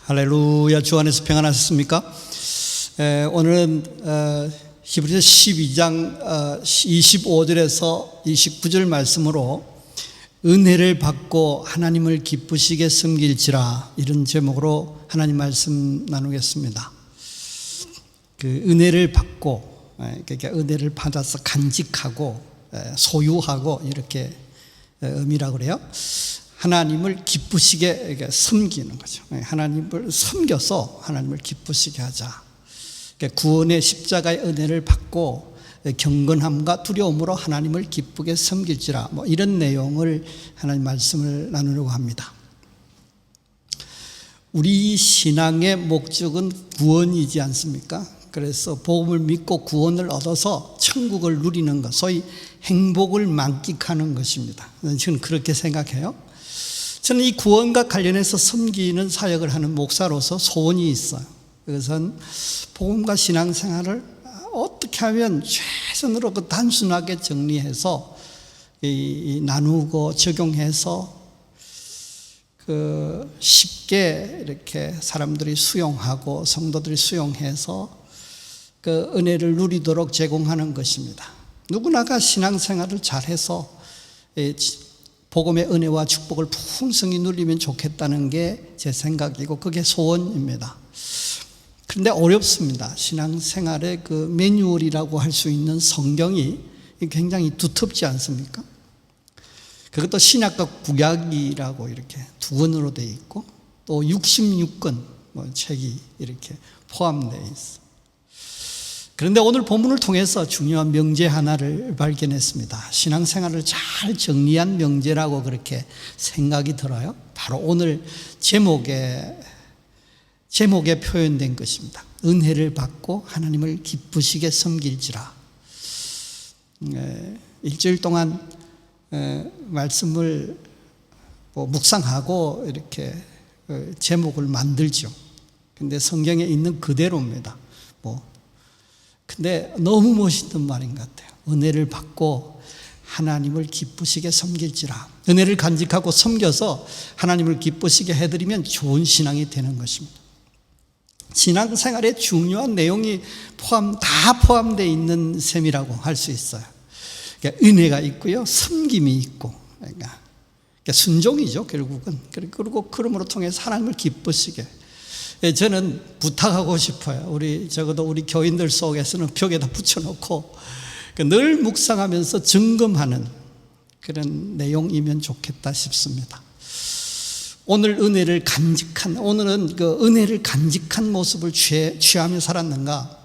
할렐루야. 주 안에서 평안하셨습니까? 오늘은 히브리서 12장 25절에서 29절 말씀으로 은혜를 받고 하나님을 기쁘시게 섬길지라, 이런 제목으로 하나님 말씀 나누겠습니다. 그 은혜를 받고, 그러니까 은혜를 받아서 간직하고 소유하고, 이렇게 의미라고 그래요. 하나님을 기쁘시게 섬기는 거죠. 하나님을 섬겨서 하나님을 기쁘시게 하자. 구원의 십자가의 은혜를 받고 경건함과 두려움으로 하나님을 기쁘게 섬길지라, 이런 내용을 하나님 말씀을 나누려고 합니다. 우리 신앙의 목적은 구원이지 않습니까? 그래서 복음을 믿고 구원을 얻어서 천국을 누리는 것, 소위 행복을 만끽하는 것입니다. 저는 그렇게 생각해요. 저는 이 구원과 관련해서 섬기는 사역을 하는 목사로서 소원이 있어요. 그것은 복음과 신앙생활을 어떻게 하면 최선으로 단순하게 정리해서 나누고 적용해서 쉽게 이렇게 사람들이 수용하고 성도들이 수용해서 그 은혜를 누리도록 제공하는 것입니다. 누구나가 신앙생활을 잘해서 복음의 은혜와 축복을 풍성히 누리면 좋겠다는 게 제 생각이고, 그게 소원입니다. 그런데 어렵습니다. 신앙생활의 그 매뉴얼이라고 할 수 있는 성경이 굉장히 두텁지 않습니까? 그것도 신약과 구약이라고 이렇게 두 권으로 되어 있고, 또 66권 책이 이렇게 포함되어 있어요. 그런데 오늘 본문을 통해서 중요한 명제 하나를 발견했습니다. 신앙생활을 잘 정리한 명제라고 그렇게 생각이 들어요. 바로 오늘 제목에 표현된 것입니다. 은혜를 받고 하나님을 기쁘시게 섬길지라. 일주일 동안 말씀을 묵상하고 이렇게 제목을 만들죠. 근데 성경에 있는 그대로입니다. 근데 너무 멋있는 말인 것 같아요. 은혜를 받고 하나님을 기쁘시게 섬길지라. 은혜를 간직하고 섬겨서 하나님을 기쁘시게 해드리면 좋은 신앙이 되는 것입니다. 신앙생활에 중요한 내용이 다 포함되어 있는 셈이라고 할 수 있어요. 그러니까 은혜가 있고요, 섬김이 있고, 그러니까 순종이죠, 결국은. 그리고 그러므로 통해서 하나님을 기쁘시게. 저는 부탁하고 싶어요. 적어도 우리 교인들 속에서는 벽에다 붙여놓고 늘 묵상하면서 점검하는 그런 내용이면 좋겠다 싶습니다. 오늘은 그 은혜를 간직한 모습을 취하며 살았는가?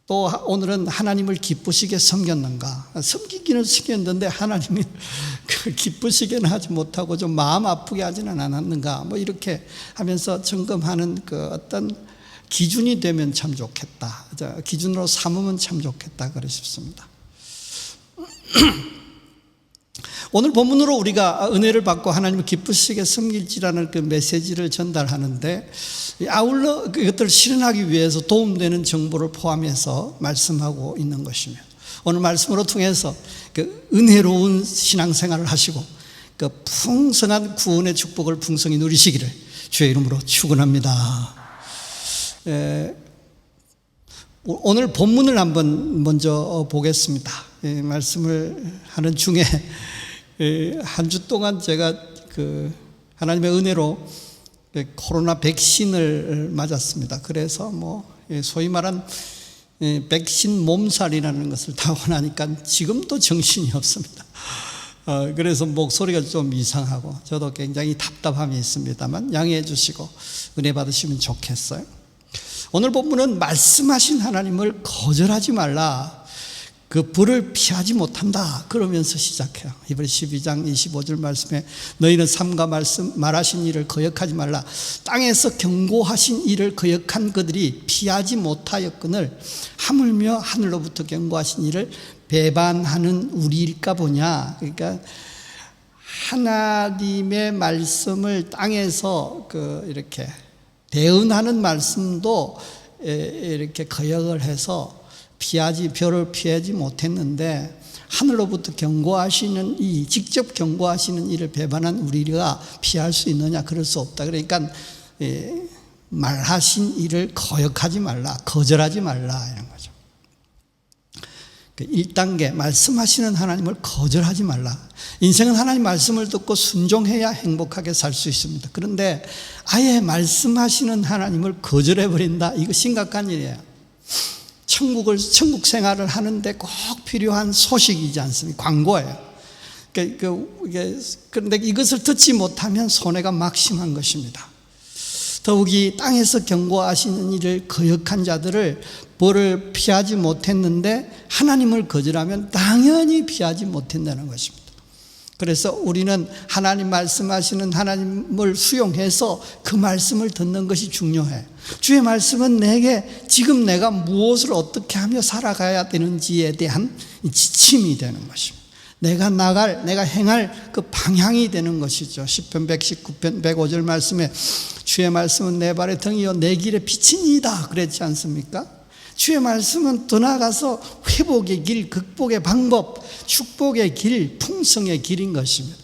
또 오늘은 하나님을 기쁘시게 섬겼는가? 섬기기는 섬겼는데 하나님이 기쁘시게는 하지 못하고 좀 마음 아프게 하지는 않았는가? 이렇게 하면서 점검하는 그 어떤 기준이 되면 참 좋겠다. 기준으로 삼으면 참 좋겠다, 그러 싶습니다. 오늘 본문으로 우리가 은혜를 받고 하나님을 기쁘시게 섬길지라는 그 메시지를 전달하는데, 아울러 그것들을 실현하기 위해서 도움되는 정보를 포함해서 말씀하고 있는 것이며, 오늘 말씀으로 통해서 그 은혜로운 신앙생활을 하시고 그 풍성한 구원의 축복을 풍성히 누리시기를 주의 이름으로 축원합니다. 오늘 본문을 한번 먼저 보겠습니다. 말씀을 하는 중에 한 주 동안 제가 하나님의 은혜로 코로나 백신을 맞았습니다. 그래서 소위 말한 백신 몸살이라는 것을 타고 나니까 지금도 정신이 없습니다. 그래서 목소리가 좀 이상하고 저도 굉장히 답답함이 있습니다만 양해해 주시고 은혜 받으시면 좋겠어요. 오늘 본문은 말씀하신 하나님을 거절하지 말라, 그 불을 피하지 못한다, 그러면서 시작해요. 히브리서 12장 25절 말씀에 너희는 삼가 말하신 일을 거역하지 말라. 땅에서 경고하신 일을 거역한 그들이 피하지 못하였거늘 하물며 하늘로부터 경고하신 일을 배반하는 우리일까 보냐. 그러니까 하나님의 말씀을 땅에서 이렇게 대언하는 말씀도 이렇게 거역을 해서 별을 피하지 못했는데, 하늘로부터 직접 경고하시는 이를 배반한 우리가 피할 수 있느냐? 그럴 수 없다. 그러니까 말하신 일을 거역하지 말라, 거절하지 말라 이런 거죠. 1단계 말씀하시는 하나님을 거절하지 말라. 인생은 하나님 말씀을 듣고 순종해야 행복하게 살 수 있습니다. 그런데 아예 말씀하시는 하나님을 거절해버린다, 이거 심각한 일이에요. 천국 생활을 하는데 꼭 필요한 소식이지 않습니까? 광고예요. 그런데 이것을 듣지 못하면 손해가 막심한 것입니다. 더욱이 땅에서 경고하시는 일을 거역한 자들을 벌을 피하지 못했는데 하나님을 거절하면 당연히 피하지 못한다는 것입니다. 그래서 우리는 하나님 말씀하시는 하나님을 수용해서 그 말씀을 듣는 것이 중요해. 주의 말씀은 내게 지금 내가 무엇을 어떻게 하며 살아가야 되는지에 대한 지침이 되는 것입니다. 내가 행할 그 방향이 되는 것이죠. 시편 119편 105절 말씀에 주의 말씀은 내 발의 등이요 내 길의 빛이니이다 그랬지 않습니까? 주의 말씀은 더 나아가서 회복의 길, 극복의 방법, 축복의 길, 풍성의 길인 것입니다.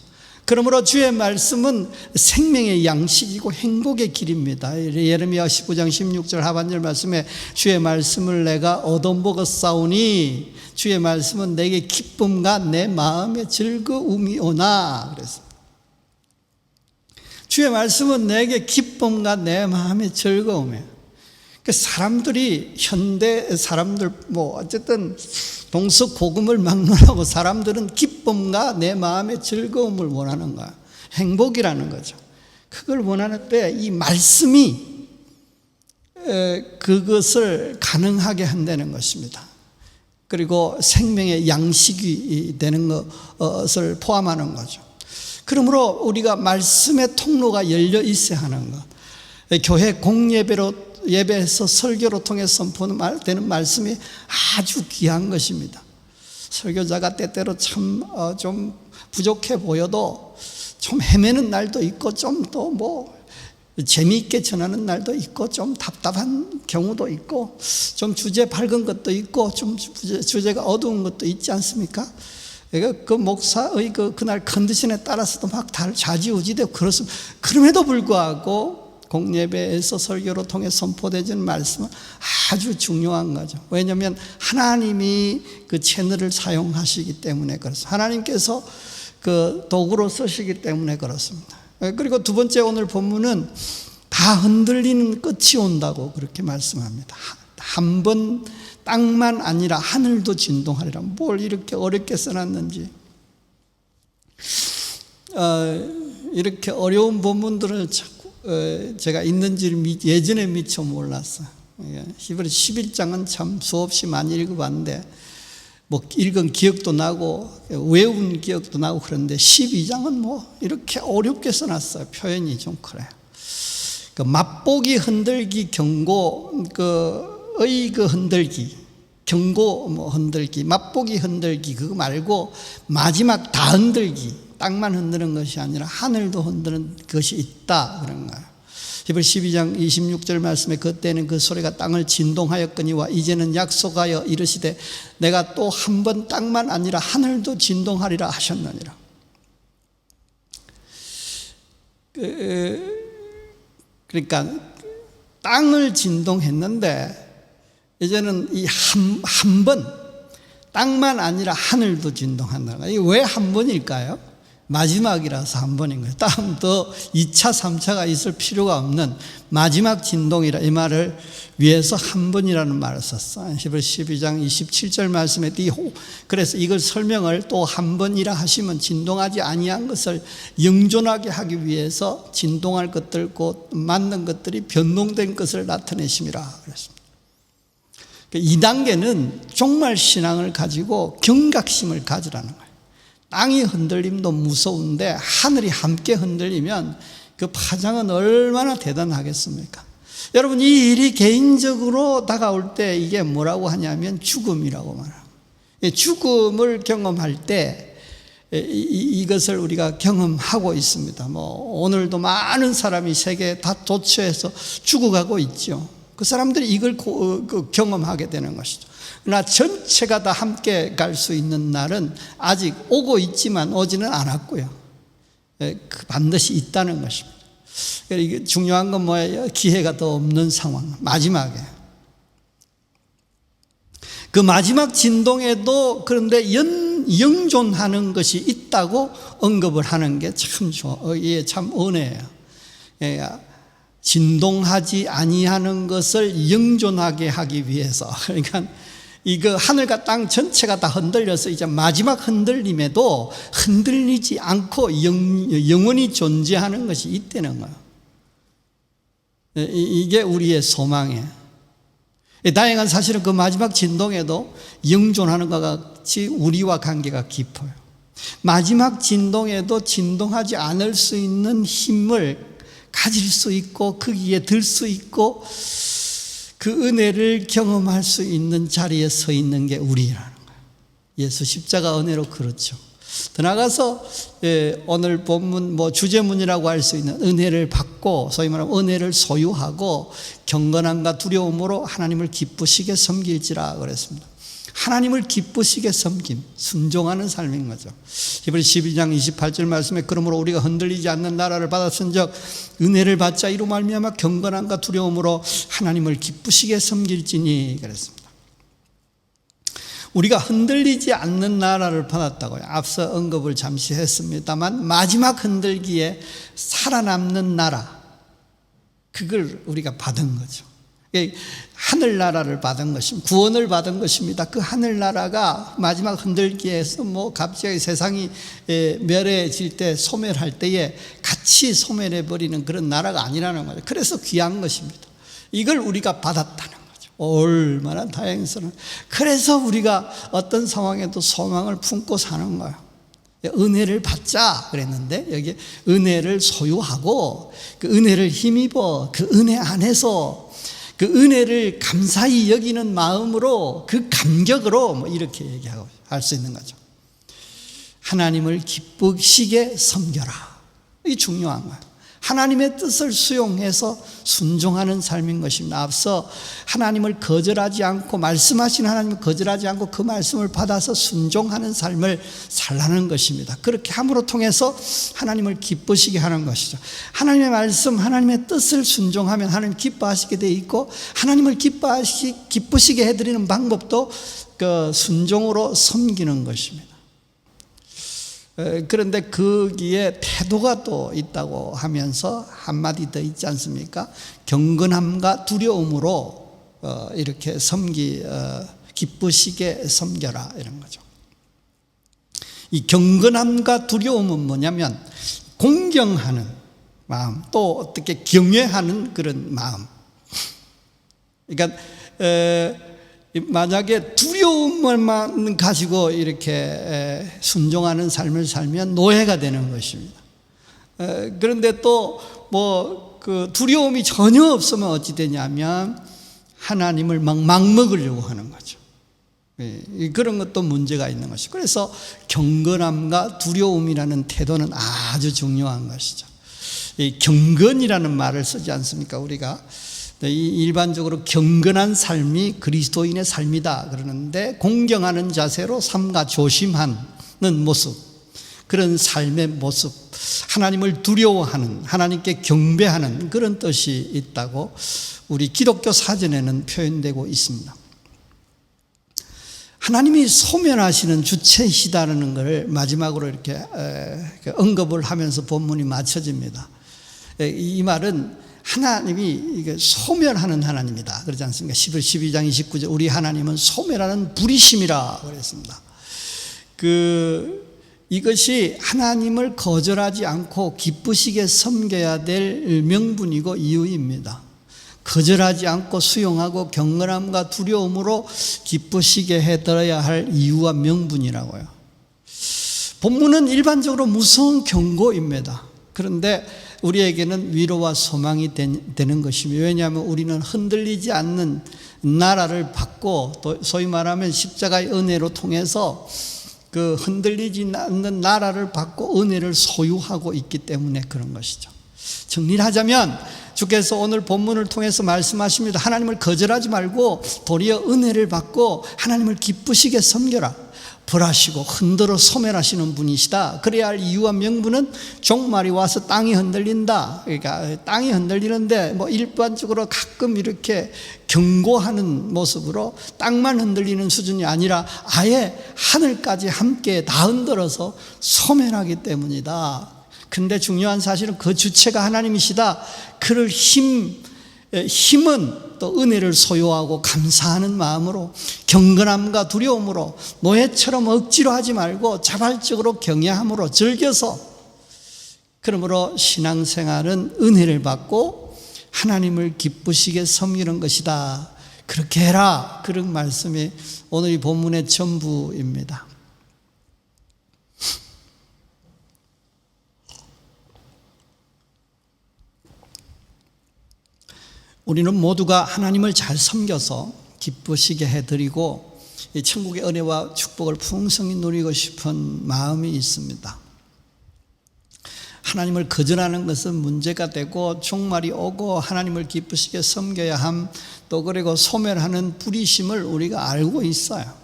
그러므로 주의 말씀은 생명의 양식이고 행복의 길입니다. 예레미야 19장 16절 하반절 말씀에 주의 말씀을 내가 얻어먹었사오니 주의 말씀은 내게 기쁨과 내 마음의 즐거움이 오나 그랬습니다. 주의 말씀은 내게 기쁨과 내 마음의 즐거움이에요. 사람들이 현대 사람들 어쨌든 동서고금을 막론하고 사람들은 기쁨과 내 마음의 즐거움을 원하는 거야. 행복이라는 거죠. 그걸 원하는데 이 말씀이 그것을 가능하게 한다는 것입니다. 그리고 생명의 양식이 되는 것을 포함하는 거죠. 그러므로 우리가 말씀의 통로가 열려 있어야 하는 것. 교회 예배에서 설교로 통해 선포되는 말씀이 아주 귀한 것입니다. 설교자가 때때로 참 좀 부족해 보여도 좀 헤매는 날도 있고 좀 또 재미있게 전하는 날도 있고 좀 답답한 경우도 있고 좀 주제 밝은 것도 있고 좀 주제가 어두운 것도 있지 않습니까? 그 목사의 그날 컨디션에 따라서도 막 좌지우지되고 그렇습니다. 그럼에도 불구하고 공예배에서 설교로 통해 선포되는 말씀은 아주 중요한 거죠. 왜냐하면 하나님이 그 채널을 사용하시기 때문에 그렇습니다. 하나님께서 그 도구로 쓰시기 때문에 그렇습니다. 그리고 두 번째 오늘 본문은 다 흔들리는 끝이 온다고 그렇게 말씀합니다. 한 번 땅만 아니라 하늘도 진동하리라. 뭘 이렇게 어렵게 써놨는지. 이렇게 어려운 본문들을 제가 있는지를 예전에 미처 몰랐어요. 히브리 11장은 참 수없이 많이 읽어봤는데 읽은 기억도 나고 외운 기억도 나고 그런데 12장은 이렇게 어렵게 써놨어요. 표현이 좀 그래요. 그 맛보기 흔들기 경고 흔들기 경고 흔들기 맛보기 흔들기 그거 말고 마지막 다 흔들기 땅만 흔드는 것이 아니라 하늘도 흔드는 것이 있다 그런 거예요. 히브리 12장 26절 말씀에 그때는 그 소리가 땅을 진동하였거니와 이제는 약속하여 이르시되 내가 또 한 번 땅만 아니라 하늘도 진동하리라 하셨느니라. 그러니까 땅을 진동했는데 이제는 이 한 번 땅만 아니라 하늘도 진동한다. 이게 왜 한 번일까요? 마지막이라서 한 번인 거예요. 다음 더 2차, 3차가 있을 필요가 없는 마지막 진동이라 이 말을 위해서 한 번이라는 말을 썼어요. 히브리 12장 27절 말씀에 그래서 이걸 설명을 또 한 번이라 하시면 진동하지 아니한 것을 영존하게 하기 위해서 진동할 것들 곧 맞는 것들이 변동된 것을 나타내심이라 그랬습니다. 2단계는 종말 신앙을 가지고 경각심을 가지라는 거예요. 땅이 흔들림도 무서운데 하늘이 함께 흔들리면 그 파장은 얼마나 대단하겠습니까? 여러분, 이 일이 개인적으로 다가올 때 이게 뭐라고 하냐면 죽음이라고 말합니다. 죽음을 경험할 때 이것을 우리가 경험하고 있습니다. 오늘도 많은 사람이 세계에 다 도처에서 죽어가고 있죠. 그 사람들이 이걸 경험하게 되는 것이죠. 그러나 전체가 다 함께 갈 수 있는 날은 아직 오고 있지만 오지는 않았고요. 반드시 있다는 것입니다. 이게 중요한 건 뭐예요? 기회가 더 없는 상황, 마지막에. 그 마지막 진동에도 그런데 영존하는 것이 있다고 언급을 하는 게 참 이게 참 은혜예요. 예, 진동하지 아니하는 것을 영존하게 하기 위해서. 그러니까 이거 하늘과 땅 전체가 다 흔들려서 이제 마지막 흔들림에도 흔들리지 않고 영원히 존재하는 것이 있다는 거예요. 이게 우리의 소망이에요. 다행한 사실은 그 마지막 진동에도 영존하는 것과 같이 우리와 관계가 깊어요. 마지막 진동에도 진동하지 않을 수 있는 힘을 가질 수 있고 거기에 들 수 있고 그 은혜를 경험할 수 있는 자리에 서 있는 게 우리라는 거예요. 예수 십자가 은혜로 그렇죠. 더 나아가서 오늘 본문 주제문이라고 할 수 있는 은혜를 받고 소위 말하면 은혜를 소유하고 경건함과 두려움으로 하나님을 기쁘시게 섬길지라 그랬습니다. 하나님을 기쁘시게 섬김, 순종하는 삶인 거죠. 히브리서 12장 28절 말씀에 그러므로 우리가 흔들리지 않는 나라를 받았은즉 은혜를 받자 이로 말미암아 경건함과 두려움으로 하나님을 기쁘시게 섬길지니 그랬습니다. 우리가 흔들리지 않는 나라를 받았다고요. 앞서 언급을 잠시 했습니다만 마지막 흔들기에 살아남는 나라, 그걸 우리가 받은 거죠. 하늘나라를 받은 것입니다. 구원을 받은 것입니다. 그 하늘나라가 마지막 흔들기에서 갑자기 세상이 멸해질 때, 소멸할 때에 같이 소멸해버리는 그런 나라가 아니라는 거죠. 그래서 귀한 것입니다. 이걸 우리가 받았다는 거죠. 얼마나 다행스러운. 그래서 우리가 어떤 상황에도 소망을 품고 사는 거예요. 은혜를 받자 그랬는데 여기 은혜를 소유하고 그 은혜를 힘입어 그 은혜 안에서 그 은혜를 감사히 여기는 마음으로 그 감격으로 이렇게 얘기하고 할 수 있는 거죠. 하나님을 기쁘시게 섬겨라. 이게 중요한 거예요. 하나님의 뜻을 수용해서 순종하는 삶인 것입니다. 앞서 하나님을 거절하지 않고 말씀하신 하나님을 거절하지 않고 그 말씀을 받아서 순종하는 삶을 살라는 것입니다. 그렇게 함으로 통해서 하나님을 기쁘시게 하는 것이죠. 하나님의 말씀, 하나님의 뜻을 순종하면 하나님 기뻐하시게 돼 있고 하나님을 기쁘시게 해드리는 방법도 그 순종으로 섬기는 것입니다. 그런데 거기에 태도가 또 있다고 하면서 한마디 더 있지 않습니까? 경건함과 두려움으로 이렇게 기쁘시게 섬겨라 이런 거죠. 이 경건함과 두려움은 뭐냐면 공경하는 마음, 또 어떻게 경외하는 그런 마음. 그러니까 만약에 두려움만 가지고 이렇게 순종하는 삶을 살면 노예가 되는 것입니다. 그런데 또 그 두려움이 전혀 없으면 어찌 되냐면 하나님을 막 먹으려고 하는 거죠. 그런 것도 문제가 있는 것이죠. 그래서 경건함과 두려움이라는 태도는 아주 중요한 것이죠. 이 경건이라는 말을 쓰지 않습니까? 우리가 일반적으로 경건한 삶이 그리스도인의 삶이다 그러는데 공경하는 자세로 삼가 조심하는 모습, 그런 삶의 모습, 하나님을 두려워하는, 하나님께 경배하는 그런 뜻이 있다고 우리 기독교 사전에는 표현되고 있습니다. 하나님이 소멸하시는 주체이시다는 것을 마지막으로 이렇게 언급을 하면서 본문이 마쳐집니다. 이 말은 하나님이 소멸하는 하나님이다 그러지 않습니까? 12장 29절 우리 하나님은 소멸하는 불이심이라 그랬습니다. 이것이 하나님을 거절하지 않고 기쁘시게 섬겨야 될 명분이고 이유입니다. 거절하지 않고 수용하고 경건함과 두려움으로 기쁘시게 해드려야 할 이유와 명분이라고요. 본문은 일반적으로 무서운 경고입니다. 그런데 우리에게는 위로와 소망이 되는 것입니다. 왜냐하면 우리는 흔들리지 않는 나라를 받고 또 소위 말하면 십자가의 은혜로 통해서 그 흔들리지 않는 나라를 받고 은혜를 소유하고 있기 때문에 그런 것이죠. 정리를 하자면 주께서 오늘 본문을 통해서 말씀하십니다. 하나님을 거절하지 말고 도리어 은혜를 받고 하나님을 기쁘시게 섬겨라. 벌하시고 흔들어 소멸하시는 분이시다. 그래야 할 이유와 명분은 종말이 와서 땅이 흔들린다. 그러니까 땅이 흔들리는데 뭐 일반적으로 가끔 이렇게 경고하는 모습으로 땅만 흔들리는 수준이 아니라 아예 하늘까지 함께 다 흔들어서 소멸하기 때문이다. 근데 중요한 사실은 그 주체가 하나님이시다. 그럴 힘은 또 은혜를 소유하고 감사하는 마음으로 경건함과 두려움으로 노예처럼 억지로 하지 말고 자발적으로 경외함으로 즐겨서, 그러므로 신앙생활은 은혜를 받고 하나님을 기쁘시게 섬기는 것이다. 그렇게 해라. 그런 말씀이 오늘 이 본문의 전부입니다. 우리는 모두가 하나님을 잘 섬겨서 기쁘시게 해드리고 천국의 은혜와 축복을 풍성히 누리고 싶은 마음이 있습니다. 하나님을 거절하는 것은 문제가 되고 종말이 오고 하나님을 기쁘시게 섬겨야 함, 또 그리고 소멸하는 뿌리심을 우리가 알고 있어요.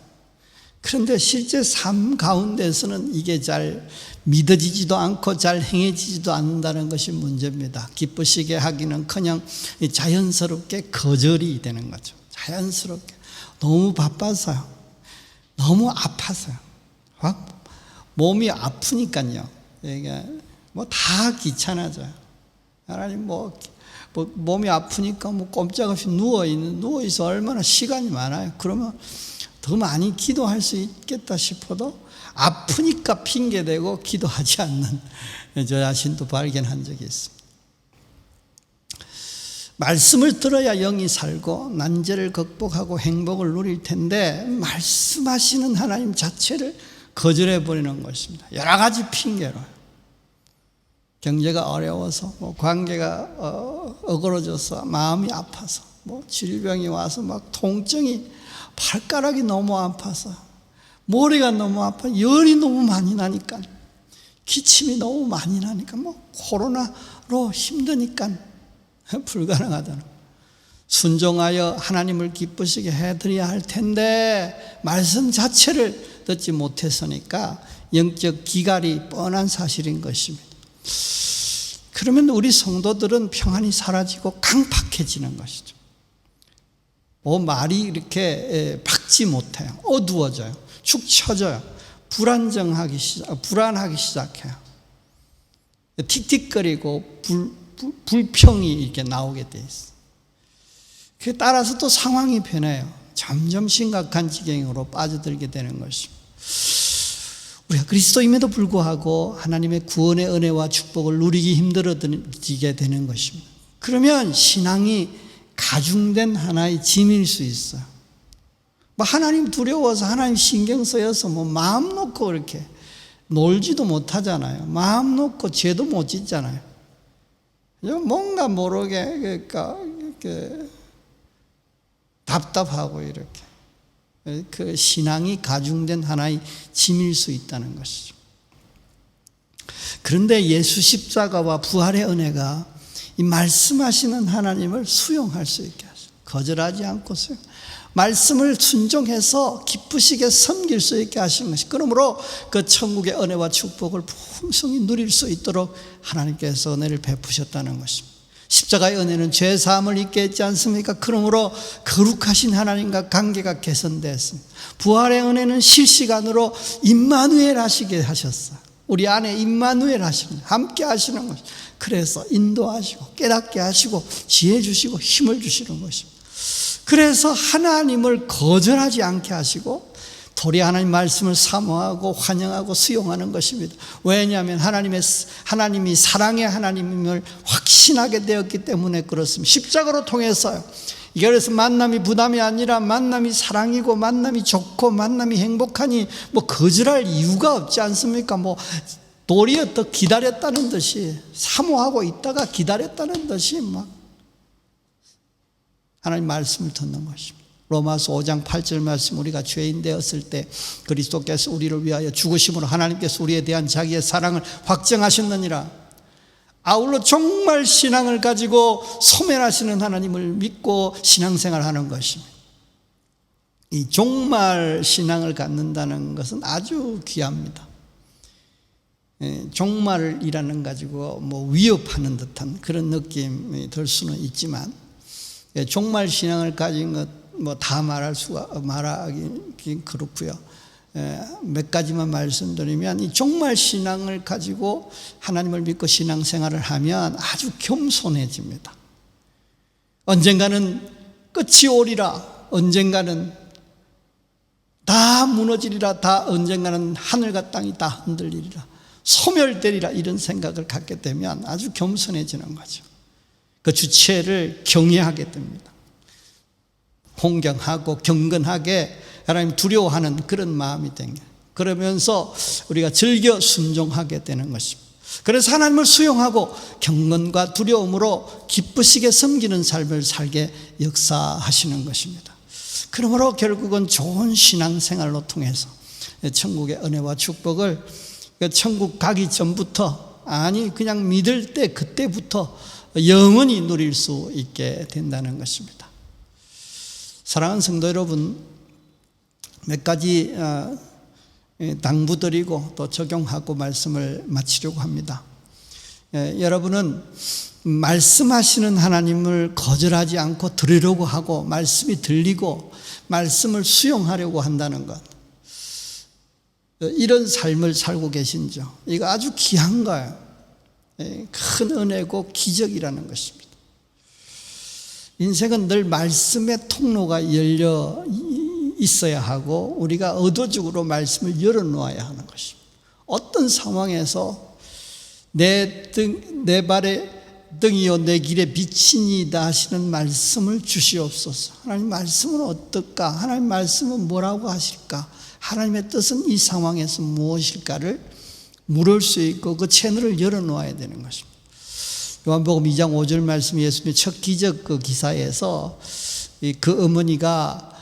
그런데 실제 삶 가운데서는 이게 잘 믿어지지도 않고 잘 행해지지도 않는다는 것이 문제입니다. 기쁘시게 하기는커녕 자연스럽게 거절이 되는 거죠. 자연스럽게. 너무 바빠서요. 너무 아파서요. 몸이 아프니까요. 이게 뭐 다 귀찮아져요. 하나님 몸이 아프니까 꼼짝없이 누워있어 얼마나 시간이 많아요. 그러면 더 많이 기도할 수 있겠다 싶어도 아프니까 핑계대고 기도하지 않는 저 자신도 발견한 적이 있습니다. 말씀을 들어야 영이 살고 난제를 극복하고 행복을 누릴 텐데 말씀하시는 하나님 자체를 거절해버리는 것입니다. 여러 가지 핑계로. 경제가 어려워서, 관계가 어그러져서, 마음이 아파서, 질병이 와서 막 통증이, 발가락이 너무 아파서, 머리가 너무 아파, 열이 너무 많이 나니까, 기침이 너무 많이 나니까, 코로나로 힘드니까 불가능하다는. 순종하여 하나님을 기쁘시게 해드려야 할 텐데 말씀 자체를 듣지 못해서니까 영적 기갈이 뻔한 사실인 것입니다. 그러면 우리 성도들은 평안이 사라지고 강팍해지는 것이죠. 말이 이렇게 박지 못해요. 어두워져요. 축 처져요. 불안하기 시작해요. 틱틱거리고 불평이 이렇게 나오게 돼 있어요. 그에 따라서 또 상황이 변해요. 점점 심각한 지경으로 빠져들게 되는 것입니다. 우리가 그리스도임에도 불구하고 하나님의 구원의 은혜와 축복을 누리기 힘들어지게 되는 것입니다. 그러면 신앙이 가중된 하나의 짐일 수 있어요. 하나님 두려워서 하나님 신경 쓰여서 마음 놓고 이렇게 놀지도 못하잖아요. 마음 놓고 죄도 못 짓잖아요. 뭔가 모르게 답답하고 이렇게 그 신앙이 가중된 하나의 짐일 수 있다는 것이죠. 그런데 예수 십자가와 부활의 은혜가 이 말씀하시는 하나님을 수용할 수 있게 하시고 거절하지 않고 말씀을 순종해서 기쁘시게 섬길 수 있게 하신 것이, 그러므로 그 천국의 은혜와 축복을 풍성히 누릴 수 있도록 하나님께서 은혜를 베푸셨다는 것입니다. 십자가의 은혜는 죄사함을 잊게 했지 않습니까? 그러므로 거룩하신 하나님과 관계가 개선됐습니다. 부활의 은혜는 실시간으로 임마누엘 하시게 하셨어요. 우리 안에 임마누엘 하시는, 함께 하시는 것입니다. 그래서 인도하시고 깨닫게 하시고 지혜 주시고 힘을 주시는 것입니다. 그래서 하나님을 거절하지 않게 하시고 도리 하나님 말씀을 사모하고 환영하고 수용하는 것입니다. 왜냐하면 하나님이 사랑의 하나님임을 확신하게 되었기 때문에 그렇습니다. 십자가로 통해서요. 이게 그래서 만남이 부담이 아니라 만남이 사랑이고 만남이 좋고 만남이 행복하니 거절할 이유가 없지 않습니까? 도리어 더 기다렸다는 듯이, 사모하고 있다가 기다렸다는 듯이 하나님 말씀을 듣는 것입니다. 로마서 5장 8절 말씀, 우리가 죄인 되었을 때 그리스도께서 우리를 위하여 죽으심으로 하나님께서 우리에 대한 자기의 사랑을 확정하셨느니라. 아울러 정말 신앙을 가지고 소멸하시는 하나님을 믿고 신앙생활하는 것입니다. 이 종말 신앙을 갖는다는 것은 아주 귀합니다. 종말이라는 가지고 위협하는 듯한 그런 느낌이 들 수는 있지만, 종말 신앙을 가진 것 다 말하기 그렇고요. 몇 가지만 말씀드리면, 이 종말 신앙을 가지고 하나님을 믿고 신앙생활을 하면 아주 겸손해집니다. 언젠가는 끝이 오리라, 언젠가는 다 무너지리라, 다 언젠가는 하늘과 땅이 다 흔들리리라, 소멸되리라, 이런 생각을 갖게 되면 아주 겸손해지는 거죠. 그 주체를 경외하게 됩니다. 공경하고 경건하게 하나님 두려워하는 그런 마음이 되는, 그러면서 우리가 즐겨 순종하게 되는 것입니다. 그래서 하나님을 수용하고 경건과 두려움으로 기쁘시게 섬기는 삶을 살게 역사하시는 것입니다. 그러므로 결국은 좋은 신앙생활로 통해서 천국의 은혜와 축복을 천국 가기 전부터, 아니 그냥 믿을 때 그때부터 영원히 누릴 수 있게 된다는 것입니다. 사랑하는 성도 여러분, 몇 가지 당부드리고 또 적용하고 말씀을 마치려고 합니다. 여러분은 말씀하시는 하나님을 거절하지 않고 들으려고 하고, 말씀이 들리고 말씀을 수용하려고 한다는 것, 이런 삶을 살고 계신죠. 이거 아주 귀한 거예요. 큰 은혜고 기적이라는 것입니다. 인생은 늘 말씀의 통로가 열려 있어야 하고, 우리가 의도적으로 말씀을 열어놓아야 하는 것입니다. 어떤 상황에서 내 발에 등이요 내 길에 빛이니이다 하시는 말씀을 주시옵소서. 하나님 말씀은 어떨까? 하나님 말씀은 뭐라고 하실까? 하나님의 뜻은 이 상황에서 무엇일까를 물을 수 있고 그 채널을 열어놓아야 되는 것입니다. 요한복음 2장 5절 말씀, 예수님의 첫 기적 그 기사에서 그 어머니가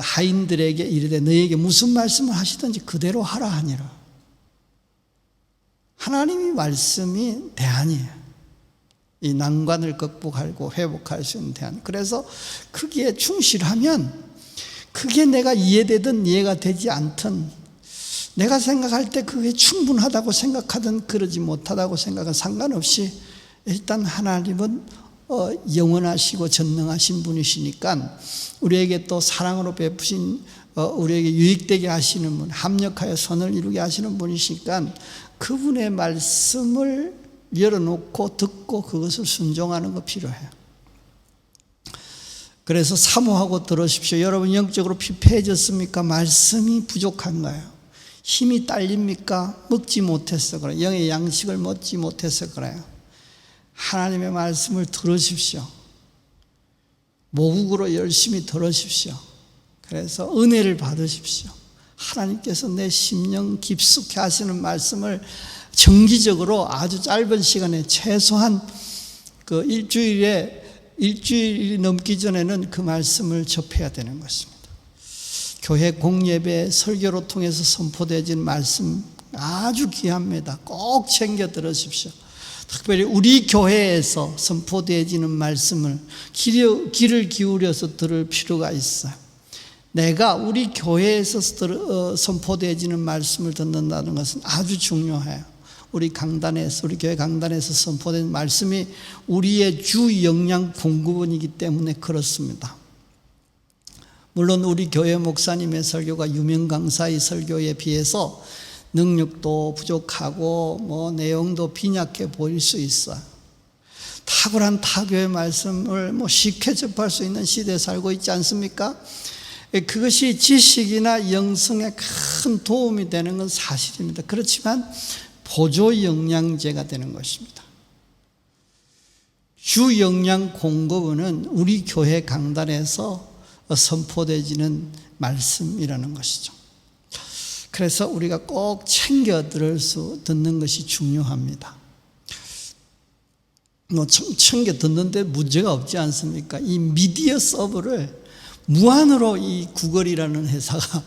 하인들에게 이르되 너희에게 무슨 말씀을 하시든지 그대로 하라 하니라. 하나님이 말씀이 대안이에요. 이 난관을 극복하고 회복할 수 있는 대안. 그래서 거기에 충실하면, 그게 내가 이해되든 이해가 되지 않든, 내가 생각할 때 그게 충분하다고 생각하든 그러지 못하다고 생각은 상관없이, 일단 하나님은 영원하시고 전능하신 분이시니까 우리에게 또 사랑으로 베푸신, 우리에게 유익되게 하시는 분, 합력하여 선을 이루게 하시는 분이시니까 그분의 말씀을 열어놓고 듣고 그것을 순종하는 거 필요해요. 그래서 사모하고 들으십시오. 여러분 영적으로 피폐해졌습니까? 말씀이 부족한가요? 힘이 딸립니까? 먹지 못해서 그래요. 영의 양식을 먹지 못해서 그래요. 하나님의 말씀을 들으십시오. 모국으로 열심히 들으십시오. 그래서 은혜를 받으십시오. 하나님께서 내 심령 깊숙이 하시는 말씀을 정기적으로 아주 짧은 시간에, 최소한 그 일주일이 넘기 전에는 그 말씀을 접해야 되는 것입니다. 교회 공예배 설교로 통해서 선포되어진 말씀 아주 귀합니다. 꼭 챙겨 들으십시오. 특별히 우리 교회에서 선포되어지는 말씀을 귀를 기울여서 들을 필요가 있어요. 내가 우리 교회에서 선포되어지는 말씀을 듣는다는 것은 아주 중요해요. 우리 교회 강단에서 선포된 말씀이 우리의 주 영양 공급원이기 때문에 그렇습니다. 물론 우리 교회 목사님의 설교가 유명 강사의 설교에 비해서 능력도 부족하고 내용도 빈약해 보일 수 있어요. 탁월한 타교의 말씀을 쉽게 접할 수 있는 시대에 살고 있지 않습니까? 그것이 지식이나 영성에 큰 도움이 되는 건 사실입니다. 그렇지만 보조 영양제가 되는 것입니다. 주 영양 공급원은 우리 교회 강단에서 선포되어지는 말씀이라는 것이죠. 그래서 우리가 꼭 챙겨 듣는 것이 중요합니다. 챙겨 듣는데 문제가 없지 않습니까? 이 미디어 서버를 무한으로 이 구글이라는 회사가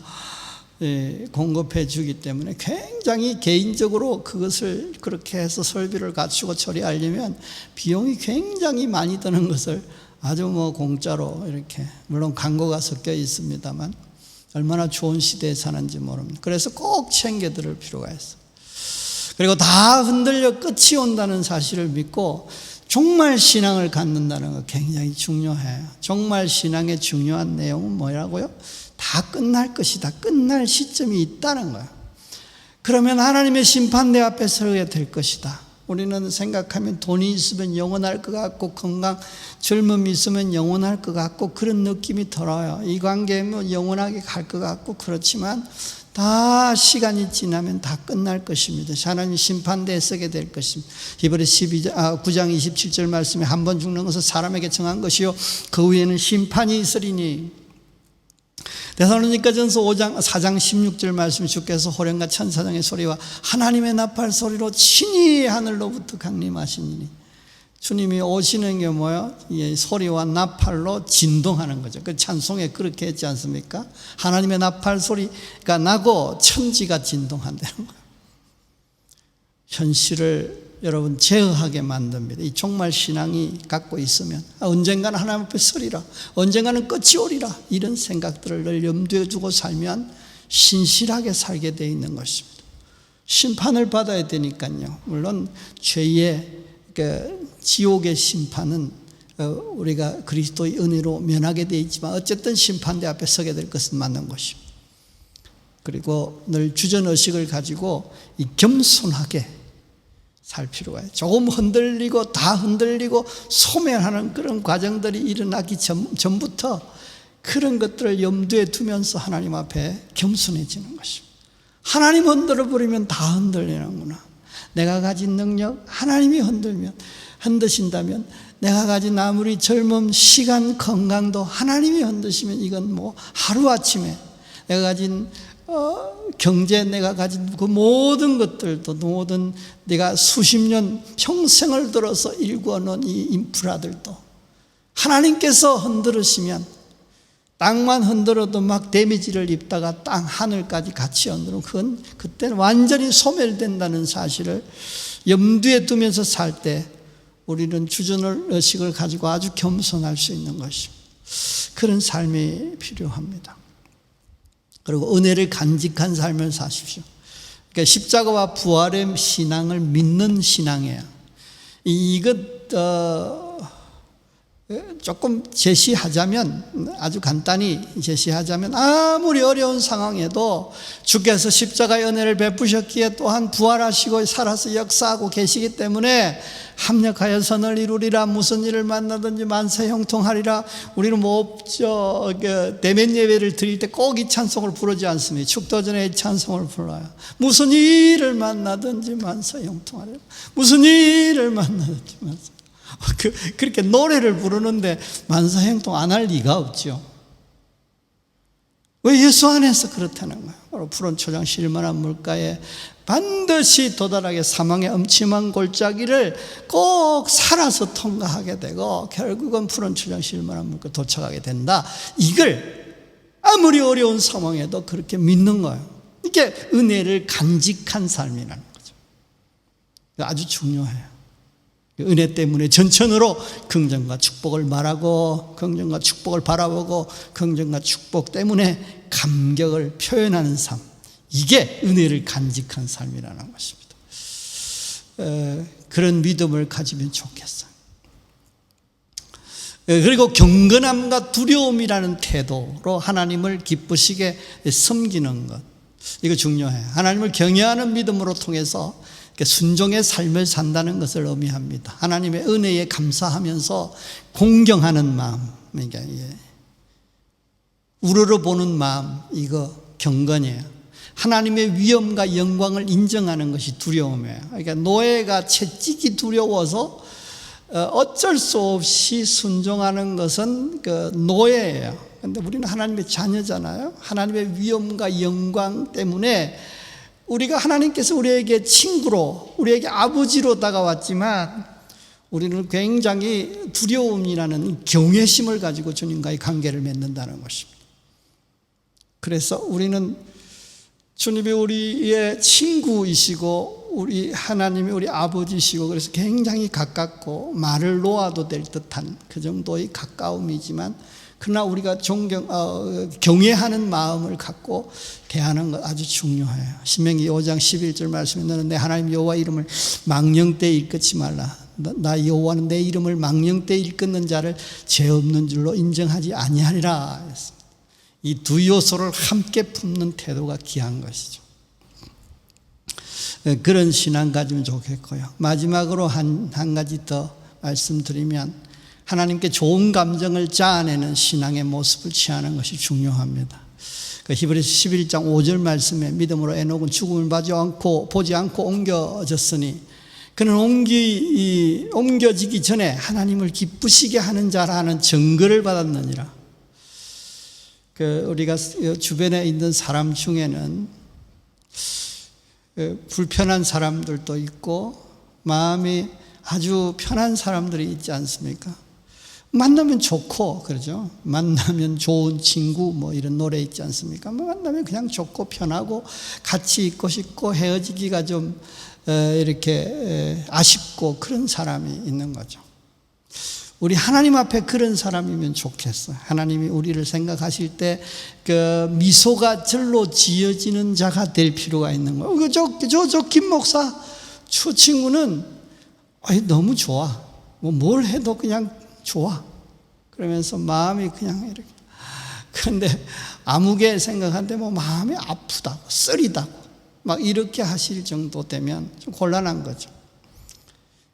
공급해 주기 때문에 굉장히 개인적으로 그것을 그렇게 해서 설비를 갖추고 처리하려면 비용이 굉장히 많이 드는 것을 아주 공짜로 이렇게, 물론 광고가 섞여 있습니다만 얼마나 좋은 시대에 사는지 모릅니다. 그래서 꼭 챙겨들을 필요가 있어요. 그리고 다 흔들려 끝이 온다는 사실을 믿고 정말 신앙을 갖는다는 거 굉장히 중요해요. 정말 신앙의 중요한 내용은 뭐라고요? 다 끝날 것이다. 끝날 시점이 있다는 거예요. 그러면 하나님의 심판대 앞에 서게 될 것이다. 우리는 생각하면 돈이 있으면 영원할 것 같고, 건강, 젊음이 있으면 영원할 것 같고, 그런 느낌이 들어요. 이 관계면 영원하게 갈 것 같고, 그렇지만 다 시간이 지나면 다 끝날 것입니다. 하나님 심판대에 서게 될 것입니다. 히브리서 9장 27절 말씀에 한 번 죽는 것은 사람에게 정한 것이요 그 후에는 심판이 있으리니. 데살로니가전서 4장 16절 말씀, 주께서 호령과 천사장의 소리와 하나님의 나팔 소리로 친히 하늘로부터 강림하시니. 주님이 오시는 게 뭐예요? 소리와 나팔로 진동하는 거죠. 그 찬송에 그렇게 했지 않습니까? 하나님의 나팔 소리가 나고 천지가 진동한다는 거예요. 현실을 여러분 제어하게 만듭니다. 이 정말 신앙이 갖고 있으면 언젠가는 하나님 앞에 서리라, 언젠가는 끝이 오리라, 이런 생각들을 늘 염두에 두고 살면 신실하게 살게 되어 있는 것입니다. 심판을 받아야 되니까요. 물론 죄의 지옥의 심판은 우리가 그리스도의 은혜로 면하게 되어 있지만 어쨌든 심판대 앞에 서게 될 것은 맞는 것입니다. 그리고 늘 주전의식을 가지고 이 겸손하게 살 필요가 있어요. 조금 흔들리고 다 흔들리고 소멸하는 그런 과정들이 일어나기 전부터 그런 것들을 염두에 두면서 하나님 앞에 겸손해지는 것입니다. 하나님 흔들어 버리면 다 흔들리는구나. 내가 가진 능력, 하나님이 흔드신다면, 내가 가진 아무리 젊음, 시간, 건강도 하나님이 흔드시면 이건 하루아침에 내가 가진 경제, 내가 가진 그 모든 것들도, 모든 내가 수십 년 평생을 들어서 일궈놓은 이 인프라들도 하나님께서 흔들으시면, 땅만 흔들어도 막 데미지를 입다가 땅 하늘까지 같이 흔들면 그건 그때는 완전히 소멸된다는 사실을 염두에 두면서 살 때 우리는 주전의식을 가지고 아주 겸손할 수 있는 것입니다. 그런 삶이 필요합니다. 그리고 은혜를 간직한 삶을 사십시오. 그러니까 십자가와 부활의 신앙을 믿는 신앙이에요. 이것 조금 제시하자면, 아주 간단히 제시하자면, 아무리 어려운 상황에도 주께서 십자가의 은혜를 베푸셨기에 또한 부활하시고 살아서 역사하고 계시기 때문에 합력하여 선을 이루리라, 무슨 일을 만나든지 만사 형통하리라. 우리는 대면 예배를 드릴 때 꼭 이 찬송을 부르지 않습니까? 축도 전에 이 찬송을 불러요. 무슨 일을 만나든지 만사 형통하리라. 무슨 일을 만나든지 만사. 그렇게 노래를 부르는데 만사형통 안 할 리가 없죠. 왜? 예수 안에서 그렇다는 거예요. 바로 푸른 초장 실만한 물가에 반드시 도달하게 사망의 엄침한 골짜기를 꼭 살아서 통과하게 되고 결국은 푸른 초장 실만한 물가에 도착하게 된다. 이걸 아무리 어려운 상황에도 그렇게 믿는 거예요. 이게 은혜를 간직한 삶이라는 거죠. 아주 중요해요. 은혜 때문에 전천으로 긍정과 축복을 말하고, 긍정과 축복을 바라보고, 긍정과 축복 때문에 감격을 표현하는 삶, 이게 은혜를 간직한 삶이라는 것입니다. 그런 믿음을 가지면 좋겠어요. 그리고 경건함과 두려움이라는 태도로 하나님을 기쁘시게 섬기는 것, 이거 중요해요. 하나님을 경외하는 믿음으로 통해서 순종의 삶을 산다는 것을 의미합니다. 하나님의 은혜에 감사하면서 공경하는 마음, 우러러보는 마음, 이거 경건이에요. 하나님의 위엄과 영광을 인정하는 것이 두려움이에요. 그러니까 노예가 채찍이 두려워서 어쩔 수 없이 순종하는 것은 그 노예예요. 그런데 우리는 하나님의 자녀잖아요. 하나님의 위엄과 영광 때문에 우리가, 하나님께서 우리에게 친구로, 우리에게 아버지로 다가왔지만 우리는 굉장히 두려움이라는 경외심을 가지고 주님과의 관계를 맺는다는 것입니다. 그래서 우리는 주님이 우리의 친구이시고 우리 하나님이 우리 아버지시고 그래서 굉장히 가깝고 말을 놓아도 될 듯한 그 정도의 가까움이지만 그러나 우리가 경외하는 마음을 갖고 대하는 것 아주 중요해요. 신명기 5장 11절 말씀에 너는 내 하나님 여호와 이름을 망령되이 일컫지 말라. 나 여호와는 내 이름을 망령되이 일컫는 자를 죄 없는 줄로 인정하지 아니하리라 했습니다. 이 두 요소를 함께 품는 태도가 귀한 것이죠. 그런 신앙 가지면 좋겠고요. 마지막으로 한 가지 더 말씀드리면 하나님께 좋은 감정을 짜내는 신앙의 모습을 취하는 것이 중요합니다. 히브리서 11장 5절 말씀에 믿음으로 에녹은 죽음을 보지 않고 옮겨졌으니 그는 옮겨지기 전에 하나님을 기쁘시게 하는 자라는 증거를 받았느니라. 우리가 주변에 있는 사람 중에는 불편한 사람들도 있고 마음이 아주 편한 사람들이 있지 않습니까? 만나면 좋고 그러죠. 만나면 좋은 친구 뭐 이런 노래 있지 않습니까? 만나면 그냥 좋고 편하고 같이 있고 싶고 헤어지기가 좀 이렇게 아쉽고 그런 사람이 있는 거죠. 우리 하나님 앞에 그런 사람이면 좋겠어요. 하나님이 우리를 생각하실 때 그 미소가 절로 지어지는 자가 될 필요가 있는 거예요. 저 김 목사 저 친구는 너무 좋아. 뭘 해도 그냥 좋아. 그러면서 마음이 그냥 이렇게. 그런데 아무개 생각하는데 마음이 아프다고 쓰리다고 막 이렇게 하실 정도 되면 좀 곤란한 거죠.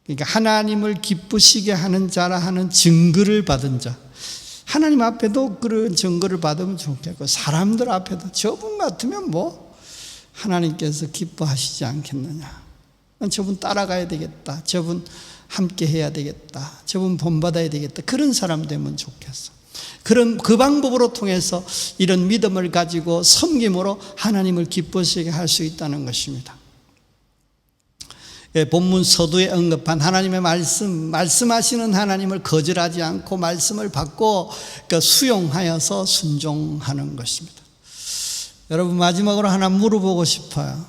그러니까 하나님을 기쁘시게 하는 자라 하는 증거를 받은 자, 하나님 앞에도 그런 증거를 받으면 좋겠고 사람들 앞에도 저분 같으면 하나님께서 기뻐하시지 않겠느냐, 저분 따라가야 되겠다, 저분 함께 해야 되겠다, 저분 본받아야 되겠다, 그런 사람 되면 좋겠어. 그 방법으로 통해서 이런 믿음을 가지고 섬김으로 하나님을 기쁘시게 할 수 있다는 것입니다. 본문 서두에 언급한 하나님의 말씀하시는 하나님을 거절하지 않고 말씀을 받고 수용하여서 순종하는 것입니다. 여러분, 마지막으로 하나 물어보고 싶어요.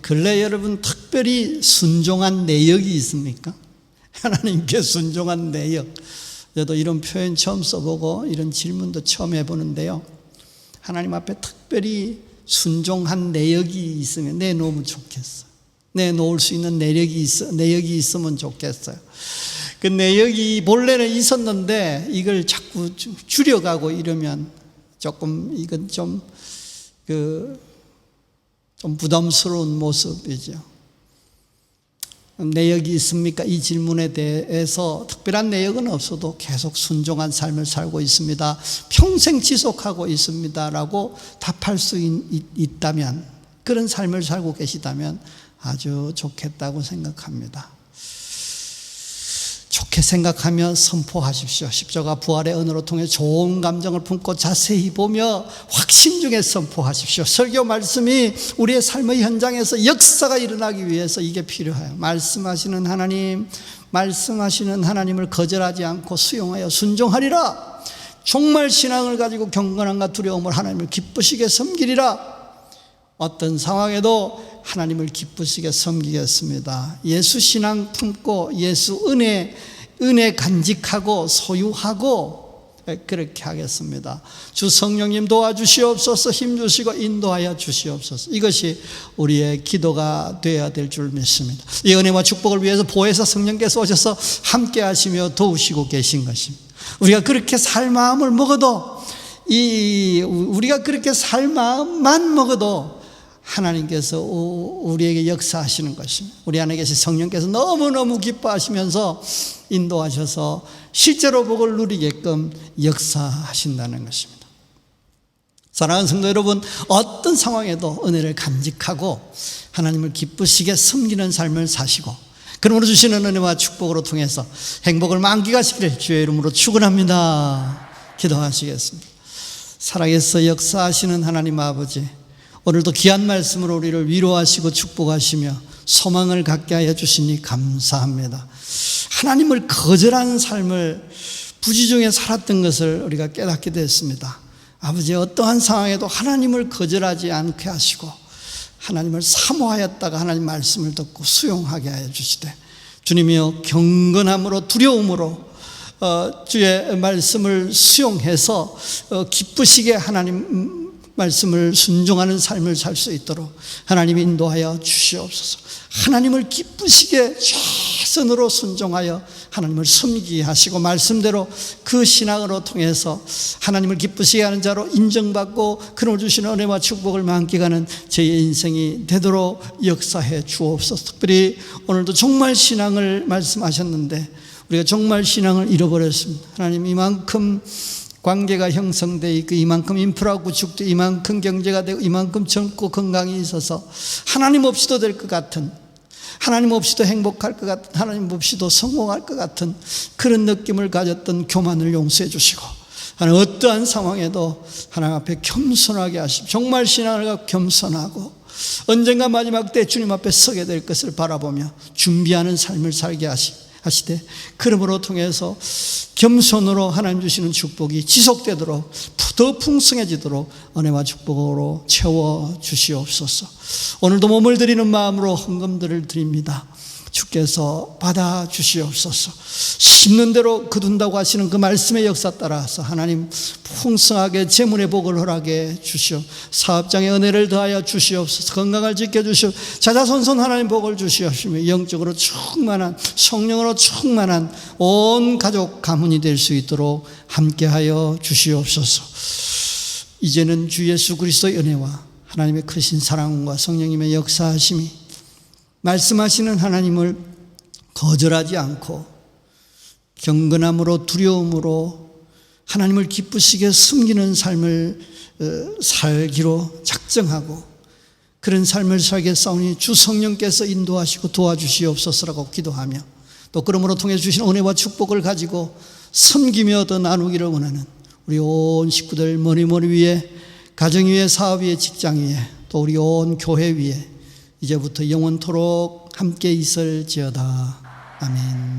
근래 여러분 특별히 순종한 내역이 있습니까? 하나님께 순종한 내역. 저도 이런 표현 처음 써보고 이런 질문도 처음 해보는데요. 하나님 앞에 특별히 순종한 내역이 있으면 내놓으면 좋겠어요. 내놓을 수 있는 내역이 있으면 좋겠어요. 그 내역이 본래는 있었는데 이걸 자꾸 줄여가고 이러면 조금 이건 좀 부담스러운 모습이죠. 내역이 있습니까? 이 질문에 대해서 특별한 내역은 없어도 계속 순종한 삶을 살고 있습니다, 평생 지속하고 있습니다 라고 답할 수 있다면, 그런 삶을 살고 계시다면 아주 좋겠다고 생각합니다. 좋게 생각하며 선포하십시오. 십자가 부활의 은혜로 통해 좋은 감정을 품고 자세히 보며 확신 중에 선포하십시오. 설교 말씀이 우리의 삶의 현장에서 역사가 일어나기 위해서 이게 필요해요. 말씀하시는 하나님을 거절하지 않고 수용하여 순종하리라. 정말 신앙을 가지고 경건함과 두려움을 하나님을 기쁘시게 섬기리라. 어떤 상황에도 하나님을 기쁘시게 섬기겠습니다. 예수 신앙 품고 예수 은혜 간직하고 소유하고 그렇게 하겠습니다. 주 성령님 도와주시옵소서, 힘주시고 인도하여 주시옵소서. 이것이 우리의 기도가 되어야 될 줄 믿습니다. 이 은혜와 축복을 위해서 보혜사 성령께서 오셔서 함께 하시며 도우시고 계신 것입니다. 우리가 그렇게 살 마음을 먹어도 우리가 그렇게 살 마음만 먹어도 하나님께서 우리에게 역사하시는 것입니다. 우리 안에 계신 성령께서 너무너무 기뻐하시면서 인도하셔서 실제로 복을 누리게끔 역사하신다는 것입니다. 사랑하는 성도 여러분, 어떤 상황에도 은혜를 간직하고 하나님을 기쁘시게 섬기는 삶을 사시고 그러므로 주시는 은혜와 축복으로 통해서 행복을 만끽하시기를 주의 이름으로 축원합니다. 기도하시겠습니다. 살아계서 역사하시는 하나님 아버지, 오늘도 귀한 말씀으로 우리를 위로하시고 축복하시며 소망을 갖게 하여 주시니 감사합니다. 하나님을 거절하는 삶을 부지중에 살았던 것을 우리가 깨닫게 됐습니다. 아버지, 어떠한 상황에도 하나님을 거절하지 않게 하시고 하나님을 사모하였다가 하나님 말씀을 듣고 수용하게 하여 주시되, 주님이여 경건함으로 두려움으로 주의 말씀을 수용해서 기쁘시게 하나님 말씀을 순종하는 삶을 살 수 있도록 하나님 인도하여 주시옵소서. 하나님을 기쁘시게 최선으로 순종하여 하나님을 섬기게 하시고, 말씀대로 그 신앙으로 통해서 하나님을 기쁘시게 하는 자로 인정받고 그를 주시는 은혜와 축복을 만끽하는 저의 인생이 되도록 역사해 주옵소서. 특별히 오늘도 정말 신앙을 말씀하셨는데 우리가 정말 신앙을 잃어버렸습니다. 하나님, 이만큼 관계가 형성되어 있고, 이만큼 인프라 구축되어, 이만큼 경제가 되고, 이만큼 젊고 건강이 있어서 하나님 없이도 될 것 같은, 하나님 없이도 행복할 것 같은, 하나님 없이도 성공할 것 같은 그런 느낌을 가졌던 교만을 용서해 주시고, 하나님 어떠한 상황에도 하나님 앞에 겸손하게 하시고, 정말 신앙을 갖고 겸손하고 언젠가 마지막 때 주님 앞에 서게 될 것을 바라보며 준비하는 삶을 살게 하시되, 그러므로 통해서 겸손으로 하나님 주시는 축복이 지속되도록, 더 풍성해지도록 은혜와 축복으로 채워 주시옵소서. 오늘도 몸을 드리는 마음으로 헌금들을 드립니다. 주께서 받아 주시옵소서. 심는 대로 거둔다고 하시는 그 말씀의 역사 따라서 하나님 풍성하게 재물의 복을 허락해 주시오. 사업장의 은혜를 더하여 주시옵소서. 건강을 지켜주시오. 자자손손 하나님 복을 주시옵시며 영적으로 충만한, 성령으로 충만한 온 가족 가문이 될 수 있도록 함께하여 주시옵소서. 이제는 주 예수 그리스도의 은혜와 하나님의 크신 사랑과 성령님의 역사하심이, 말씀하시는 하나님을 거절하지 않고 경건함으로 두려움으로 하나님을 기쁘시게 숨기는 삶을 살기로 작정하고 그런 삶을 살게 싸우니 주 성령께서 인도하시고 도와주시옵소서라고 기도하며, 또 그러므로 통해 주신 은혜와 축복을 가지고 섬기며 더 나누기를 원하는 우리 온 식구들, 머리 위에, 가정 위에, 사업 위에, 직장 위에, 또 우리 온 교회 위에 이제부터 영원토록 함께 있을지어다. 아멘.